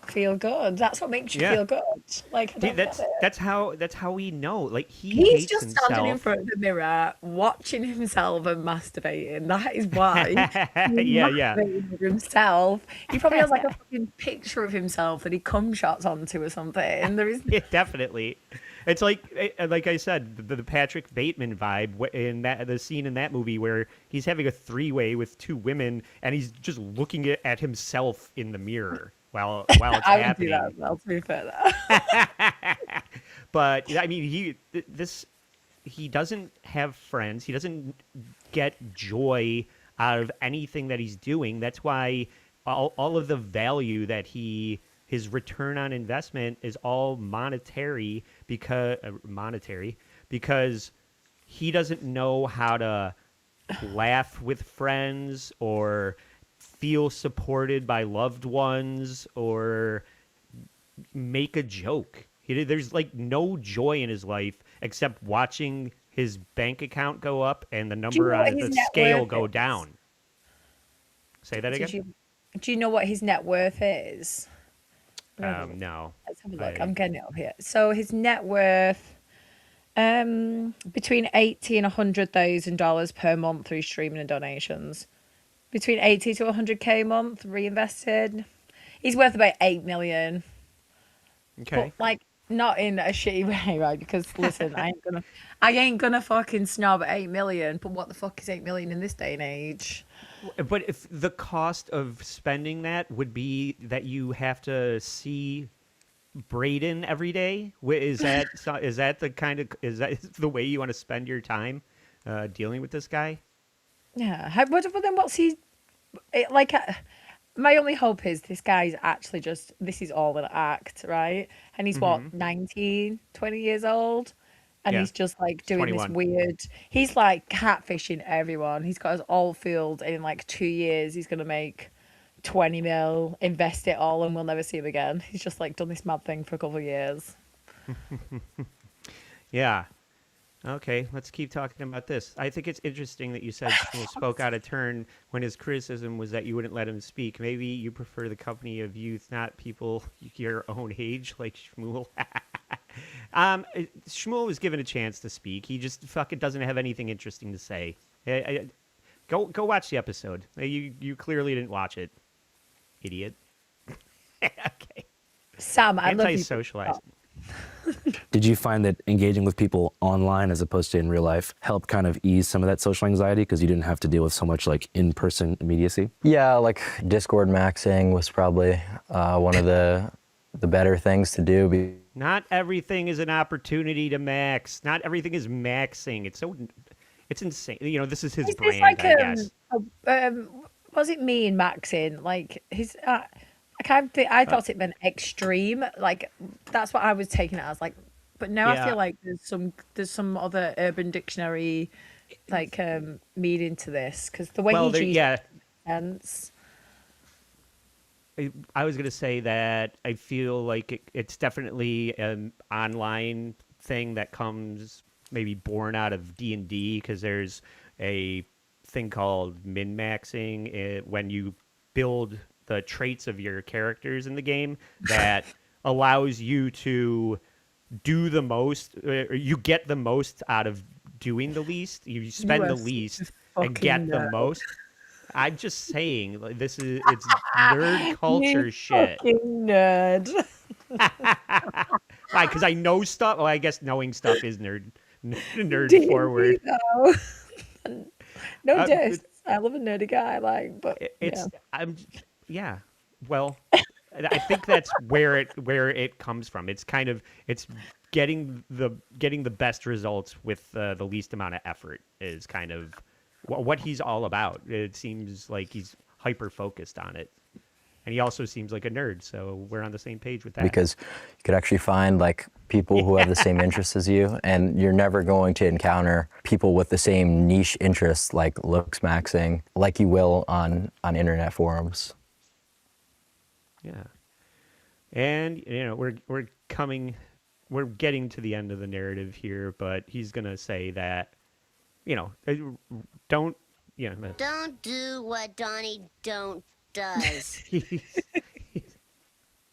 feel good? That's what makes you feel good. Like, I don't get it. That's how we know. Like, he's He's just standing in front of the mirror, watching himself and masturbating. That is why. He's masturbating with himself. He probably has like a fucking picture of himself that he cum shots onto or something. And there is Yeah, definitely. It's like I said, the Patrick Bateman vibe in the scene in that movie where he's having a three-way with two women and he's just looking at himself in the mirror while it's I would happening. do that as well, to be fair though. But I mean, he doesn't have friends. He doesn't get joy out of anything that he's doing. That's why all of the value that his return on investment is all monetary because he doesn't know how to laugh with friends or feel supported by loved ones or make a joke. There's like no joy in his life except watching his bank account go up and the number on the scale go down. Say that again? Do you know what his net worth is? No. Let's have a look. I'm getting it up here. So his net worth, between $80,000 and $100,000 per month through streaming and donations. Between 80 to 100K a month reinvested. He's worth about $8 million. Okay. But like, not in a shitty way, right? Because listen, I ain't gonna fucking snob $8 million. But what the fuck is $8 million in this day and age? But if the cost of spending that would be that you have to see Braden every day, is that the way you want to spend your time dealing with this guy? Yeah. But then what's he like? My only hope is this guy's actually this is all an act, right? And he's what, 19, 20 years old? And he's just like doing 21. this weird, he's like catfishing everyone. He's got us all fooled. In like 2 years, he's going to make 20 mil, invest it all, and we'll never see him again. He's just like done this mad thing for a couple of years. Yeah. Okay, let's keep talking about this. I think it's interesting that you said Shmuel spoke out of turn when his criticism was that you wouldn't let him speak. Maybe you prefer the company of youth, not people your own age like Shmuel. Shmuel was given a chance to speak. He just fucking doesn't have anything interesting to say. Go watch the episode. You clearly didn't watch it, idiot. Okay. Sam, I love you. Anti-socializing. Did you find that engaging with people online as opposed to in real life helped kind of ease some of that social anxiety because you didn't have to deal with so much like in-person immediacy? Yeah, like Discord maxing was probably one of the better things to do. Not everything is an opportunity to max. Not everything is maxing. It's insane. This is his brand, like, I guess. Was it me in maxing? Like his, I thought it meant extreme. Like that's what I was taking it as. Like, but now I feel like there's some other Urban Dictionary like meaning to this? Because the way Well, he yeah. sense. I was gonna say that I feel like it's definitely an online thing that comes maybe born out of D&D, because there's a thing called min-maxing when you build the traits of your characters in the game that allows you to do the most, or you get the most out of doing the least. You spend the least and get the most. I'm just saying, like, it's nerd culture You shit. fucking nerd. Why? Because I know stuff. Well, I guess knowing stuff is nerd D&D forward. though. No Uh, diss. I love a nerdy guy, like, but It's yeah. yeah. Well, I think that's where it comes from. It's kind of getting the best results with the least amount of effort is kind of what he's all about. It seems like he's hyper focused on it, and he also seems like a nerd. So we're on the same page with that. Because you could actually find like people who have the same interests as you, and you're never going to encounter people with the same niche interests like LooksMaxxing, like you will on internet forums. Yeah, and we're getting to the end of the narrative here, but he's gonna say that don't Don't do what Donnie don't does.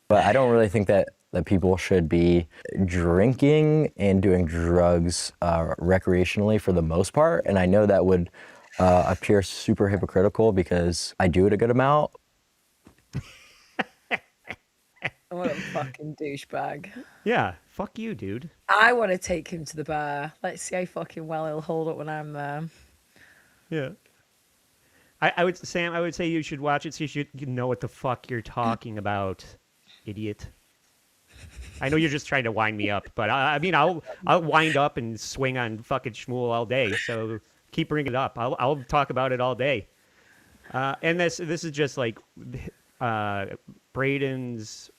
But I don't really think that people should be drinking and doing drugs recreationally for the most part. And I know that would appear super hypocritical because I do it a good amount. What a fucking douchebag. Yeah, fuck you, dude. I want to take him to the bar. Let's see how fucking well he'll hold up when I'm there. Yeah. I would say you should watch it so you know what the fuck you're talking about, idiot. I know you're just trying to wind me up, but I mean I'll wind up and swing on fucking Shmuel all day. So keep bringing it up. I'll talk about it all day. And this is just like Braden's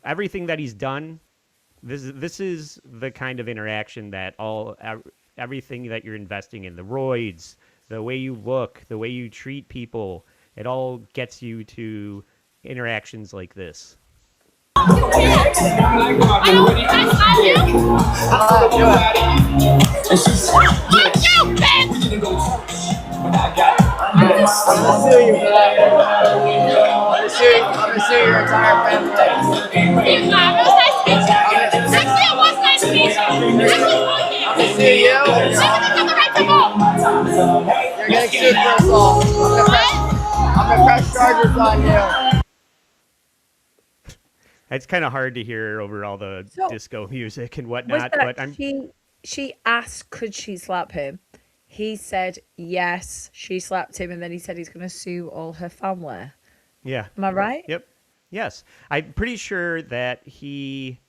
everything that he's done. This is the kind of interaction that everything that you're investing in, the roids, the way you look, the way you treat people, it all gets you to interactions like this. I'm gonna sue your entire family. It was nice to meet you. Actually, it was nice to meet you. I'm gonna sue you. I have the right to vote. You're getting sued for assault. I'm gonna press charges on you. It's kind of hard to hear over all the disco music and whatnot, but she asked, could she slap him? He said yes, she slapped him, and then he said he's going to sue all her family. Yeah. Am I right? Yep. Yes. I'm pretty sure that he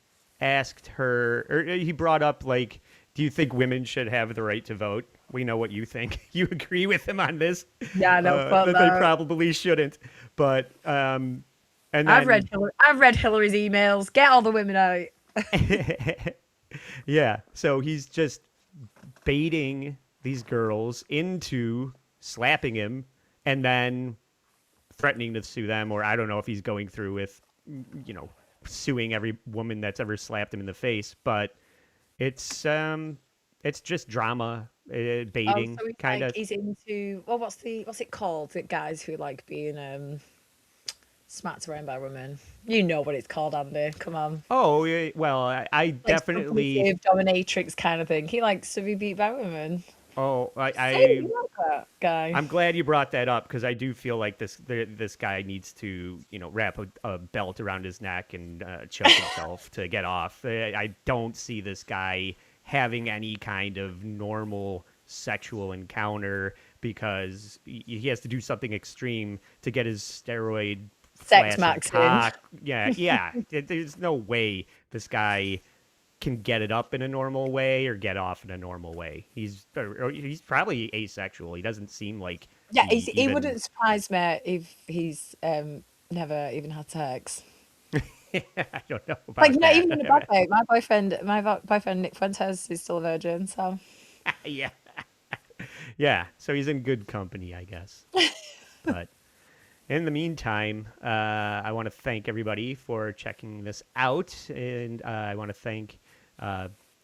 asked her, or he brought up, like, do you think women should have the right to vote? We know what you think. You agree with him on this? Yeah, I know. That they probably shouldn't. But, and then, I've read Hillary's emails. Get all the women out. Yeah. So he's just baiting these girls into slapping him and then threatening to sue them, or I don't know if he's going through with, suing every woman that's ever slapped him in the face, but it's just drama, baiting, so kind of. He's into what's it called? The guys who like being smacked around by women. You know what it's called, Andy. Come on. Oh yeah, well, I definitely dominatrix kind of thing. He likes to be beat by women. Oh, You like that guy. I'm glad you brought that up because I do feel like this guy needs to, wrap a belt around his neck and choke himself to get off. I don't see this guy having any kind of normal sexual encounter because he has to do something extreme to get his steroid sex flaccid max cock. Yeah. There's no way this guy can get it up in a normal way or get off in a normal way. He's probably asexual. He doesn't seem like he wouldn't surprise me if he's never even had sex. I don't know about like that. not even in a bad way. My boyfriend Nick Fuentes is still a virgin, so Yeah. Yeah, so he's in good company, I guess. But in the meantime, I want to thank everybody for checking this out, and I want to thank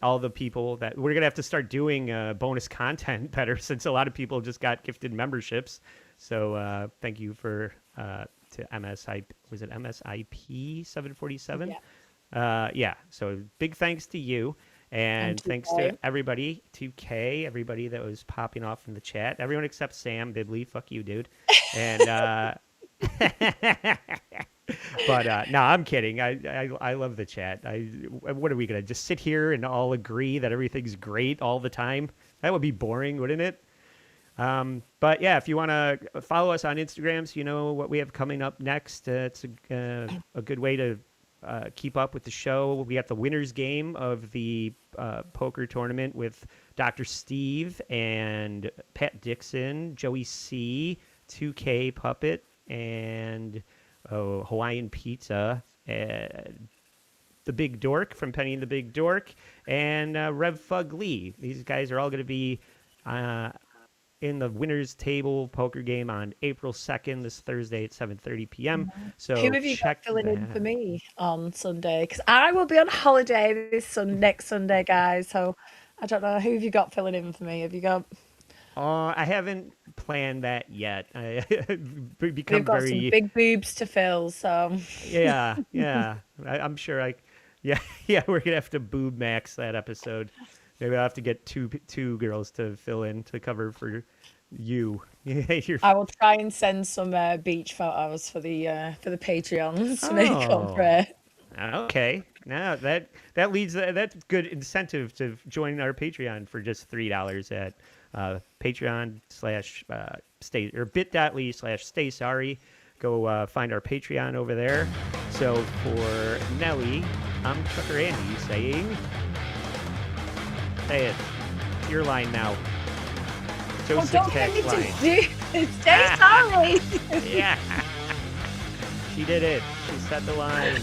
all the people that we're gonna have to start doing bonus content better, since a lot of people just got gifted memberships. So thank you to MSI. Was it MSIP 747? Yeah. Yeah. So big thanks to you. And thanks to everybody, 2K, everybody that was popping off in the chat. Everyone except Sam Bibley. Fuck you, dude. And but no, I'm kidding. I love the chat. What are we gonna just sit here and all agree that everything's great all the time? That would be boring, wouldn't it? But yeah, if you want to follow us on Instagram, so you know what we have coming up next. It's a good way to keep up with the show. We got the winners game of the poker tournament with Dr. Steve and Pat Dixon, Joey C, 2K Puppet, and Hawaiian Pizza, the Big Dork from Penny and the Big Dork, and Rev Fug Lee. These guys are all going to be in the winners table poker game on April 2nd, this Thursday at 7:30 p.m. So who have you got check filling in that. for me on Sunday? Because I will be on holiday next Sunday, guys. So I don't know, who have you got filling in for me? Have you got? I haven't planned that yet. I We've become got very some big boobs to fill, so yeah. I'm sure yeah, we're gonna have to boob max that episode. Maybe I'll have to get two girls to fill in to cover for you. I will try and send some beach photos for the Patreons to make up for it. Okay. Now that leads that's good incentive to join our Patreon for just $3 at Patreon / stay or bit.ly/stay sorry. Go find our Patreon over there. So for Nelly, I'm Trucker Andy saying, say it. It's your line now. Joe Don't get me line. to do it. Stay sorry. Yeah. She did it. She set the line.